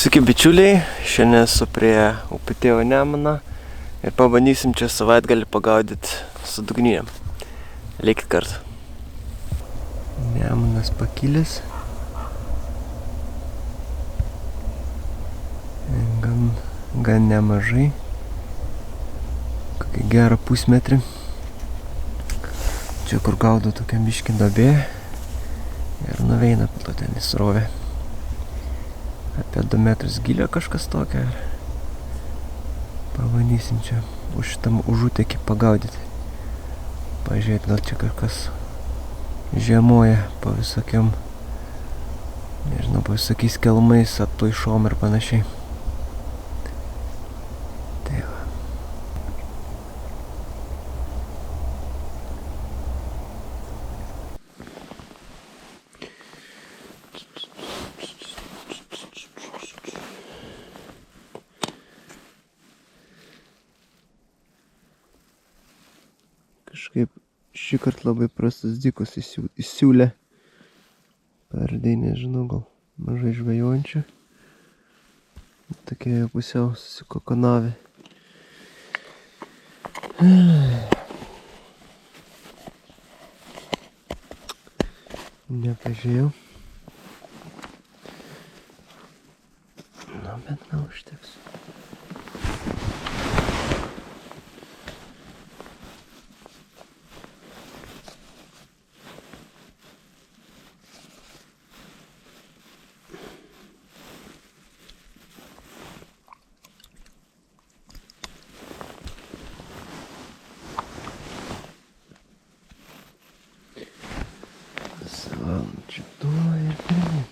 Sveiki bičiuliai, šiandien esu prie upėtėvo Nemuno ir pabandysim čia savaitgalį pagaudyti su dugninėm. Likit kartu. Nemunas pakilęs. Gan nemažai. Kokį gerą pusmetrį. Čia kur gaudo tokia biškį duobė ir nuveina po to ten į srovę. Apie 2 metrus gilio kažkas tokio. Pabandysim čia už šitam užutekį pagaudyti. Pažiūrėti, gal čia kažkas žiemoja po visokiam, nežinau, po visokiais kelmais, atplaišom ir panašiai. Tai va. Kažkaip šį kartą labai prastas dykus įsiūlė. Perdai, nežinau, gal mažai žvejojančių. Tokie pusiau susikokonavę. Nepažiūrėjau. Na, bet neužteks. Čia tuo ir pirmin.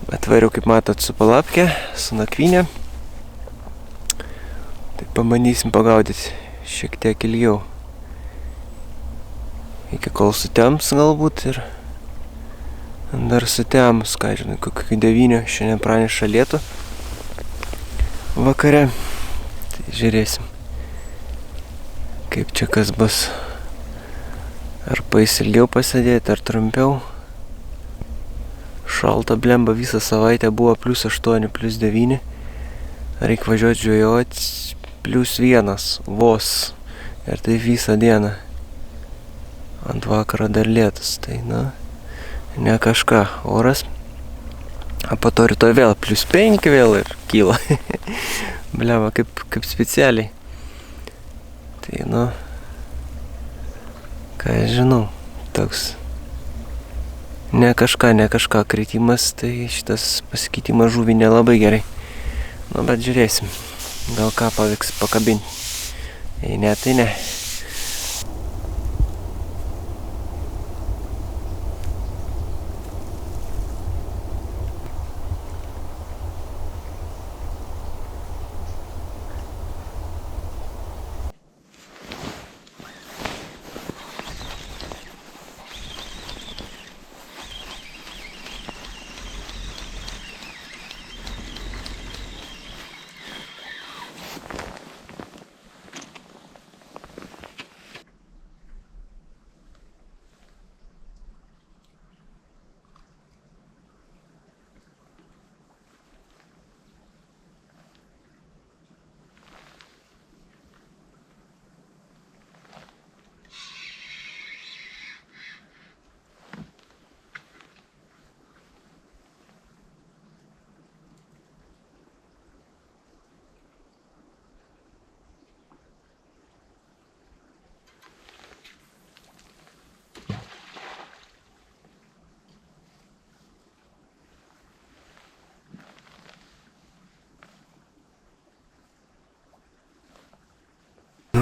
Atvariau, kaip matot, su palapke, su nakvynė. Tai pabandysim pagaudyti šiek tiek ilgiau. Iki kol sutems galbūt ir dar sutems, ką žinai, kokių 9 šiandien praneša lietų vakare. Tai žiūrėsim, kaip čia kas bus. Ar paeis ilgiau pasėdėti, ar trumpiau. Šalta blemba visą savaitę buvo +8, +9. Reikia važiuoti žvejoti +1 vos. Ir tai visą dieną. Ant vakaro dar lietus. Tai ne kažką oras. O po to rytoj vėl +5 vėl ir kyla. Blemba kaip specialiai. Tai ką aš žinau, toks. Ne kažką kritimas, tai šitas pasikeitimas žuvį nelabai gerai. Bet žiūrėsim, gal ką pavyks pakabinti. Jei ne, tai ne.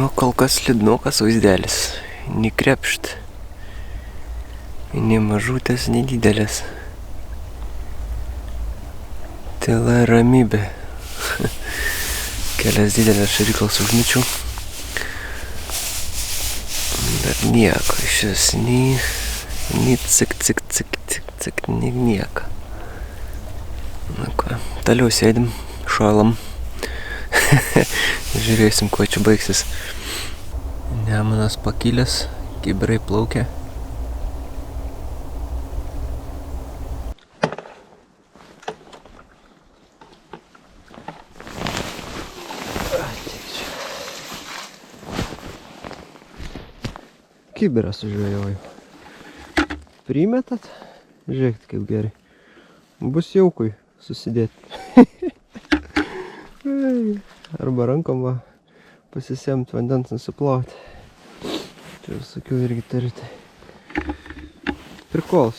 Nu, kol kas liūdnokas vaizdelis. Nei krepšt. Nei mažutės, nei didelės. Tyla ir ramybė. Kelias didelės šariklas užmičiau. Bet nieko, iš vis, nei cik, nieko. Na ką, toliau sėdim, šalam. Žiūrėsim, kuo čia baigsis. Nemunas pakilęs, kibirai plaukia. Kibirą sužvejoju. Primetat? Žiūrėkit, kaip gerai. Bus jaukui susidėti. Arba rankom va pasisemt vandens nusiplauti. Čia visokių irgi turite. Prikols.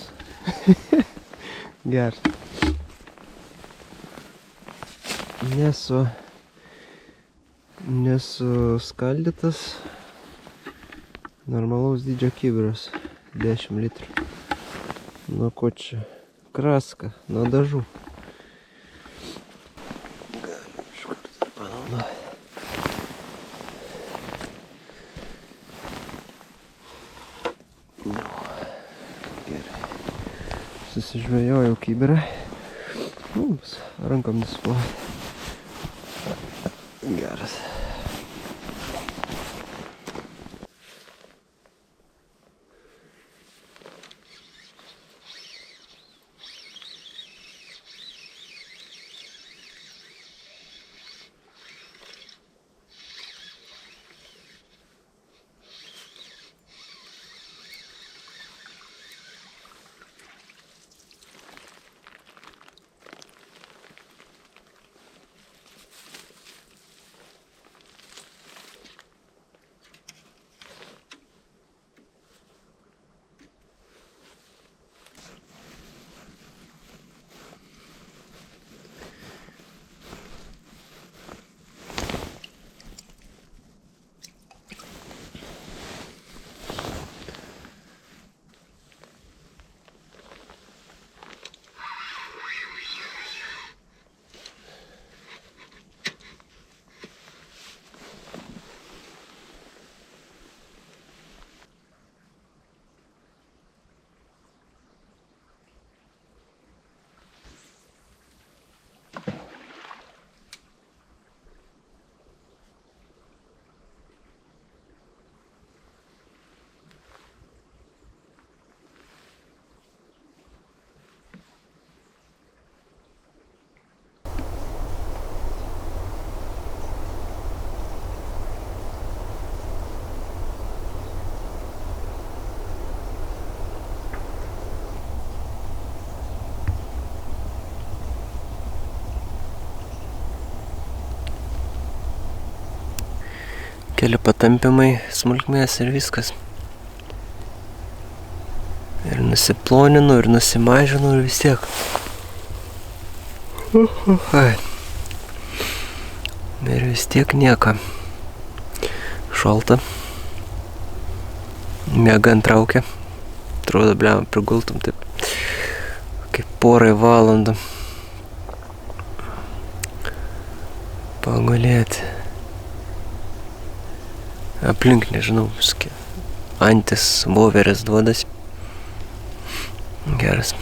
Geras. Nesuskaldytas. Normalaus dydžio kibiras. 10 litrų. Nuo ko čia? Kraska, nuo dažų. Galim iš karto panaudoti. Nu, gerai. Susižvejojau kibirą. Rankom nusiplovė. Geras. Keli patampimai, smulkmės ir viskas. Ir nusiploninu, ir nusimažinu, ir vis tiek. Ir vis tiek nieko. Šalta. Miega ant traukia. Atrodo, bliam, prigultum taip. Kaip porai valandų. Pagulėti. Aplink, nežinau, antis, voveris duodas. Geras.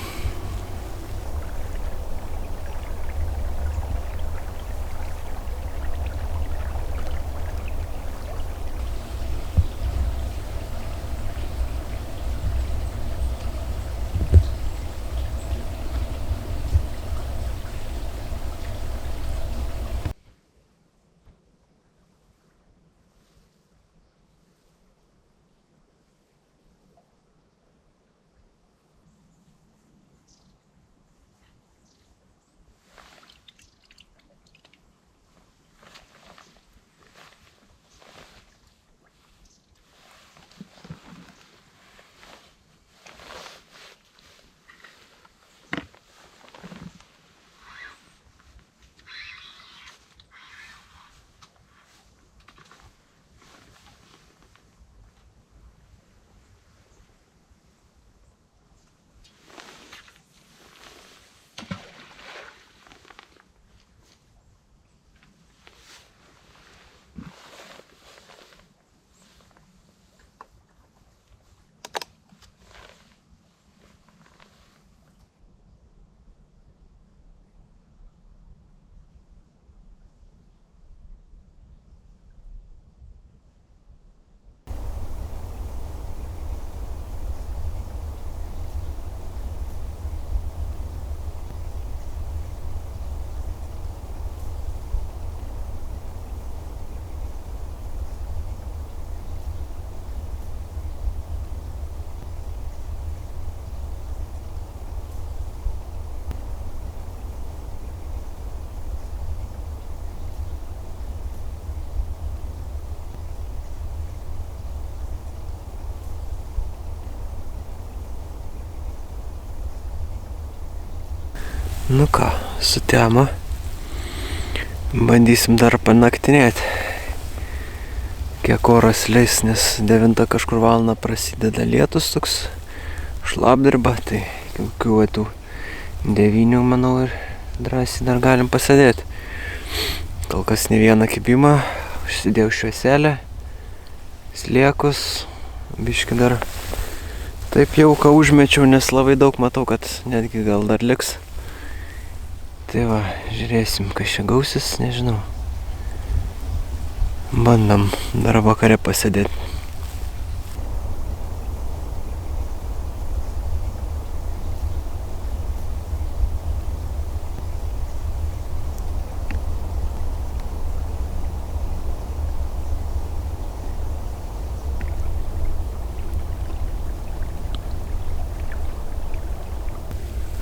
Nu ką, sutemo. Bandysim dar panaktinėti. Kiek oras leis, nes 9 kažkur valandą prasideda lietus toks šlapdriba, tai kokių tų 9, manau, ir drąsiai dar galim pasėdėti. Kol kas ne vieną kibimą, užsidėjau švieselę, sliekus, biškį dar taip jauką užmečiau, nes labai daug matau, kad netgi gal dar liks. Tai va, žiūrėsim, kas čia gausis, nežinau. Bandom dar vakare pasėdėti.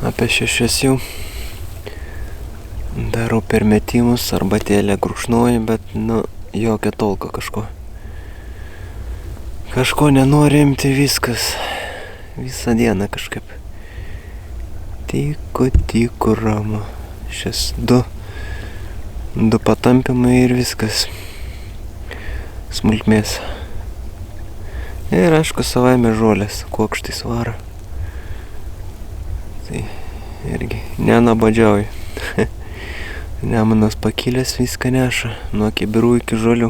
Apie 6 jau darau permetimus, arbatėlę gurkšnoju, bet jokia tolka kažko. Kažko nenori imti, viskas. Visą dieną kažkaip. Tyku ramu. Šias 2 patampimai ir viskas. Smulkmės. Ir aišku, savaime žolės, kuokštai svara. Tai irgi nenabadžiauju. Nemunas pakilęs viską neša, nuo kibirų iki žolių.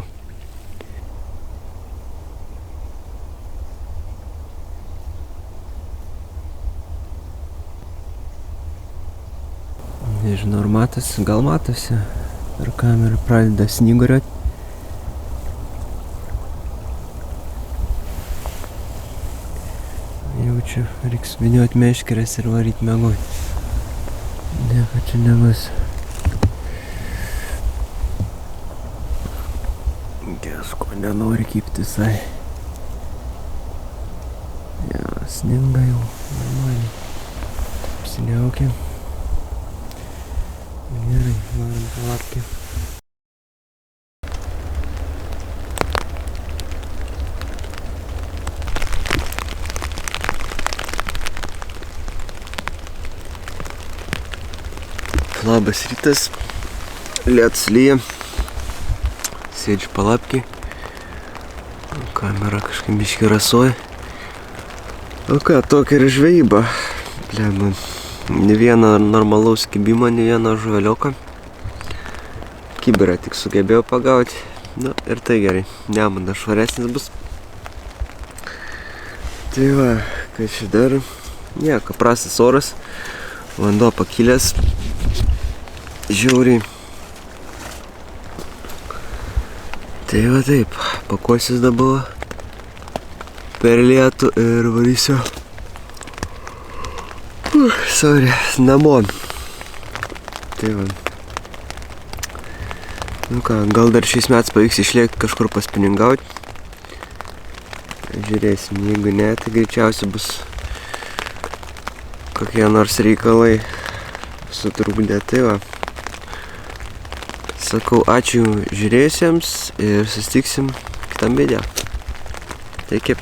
Nežinau, ar matosi, gal matosi. Per kamerą pradeda snyguriuot. Jaučiu, reiks vyniot meškeres ir varyt miegot. Nieko čia nebus. Gesko nenori kibti visai. Ja, sninga jau, normaliai. Apsiniaukėm. Gerai, varom palapkę. Labas rytas, lietus lyja, sėdžiu palapkiai, kamera kažkaip biškį rasuoja. O ką, tokia ir žvejyba, blema, ne vieno normalaus kibimo, ne vieno žuvelioko. Kibirą tik sugebėjau pagauti, ir tai gerai, Nemunas švaresnis bus. Tai va, ką čia dar, nieko, prastas oras, vanduo pakilęs. Žiauriai. Tai va taip, pakuosis dabar per lietų ir varysiu namo. Tai va. Nu ką, gal dar šiais metais pavyks išlėkti kažkur paspiningauti. Žiūrėsim, jeigu ne, tai greičiausiai bus kokie nors reikalai sutrukdė. Tai va. Sakau ačiū žiūrėjusiems ir susitiksim kitam video. Tai kaip.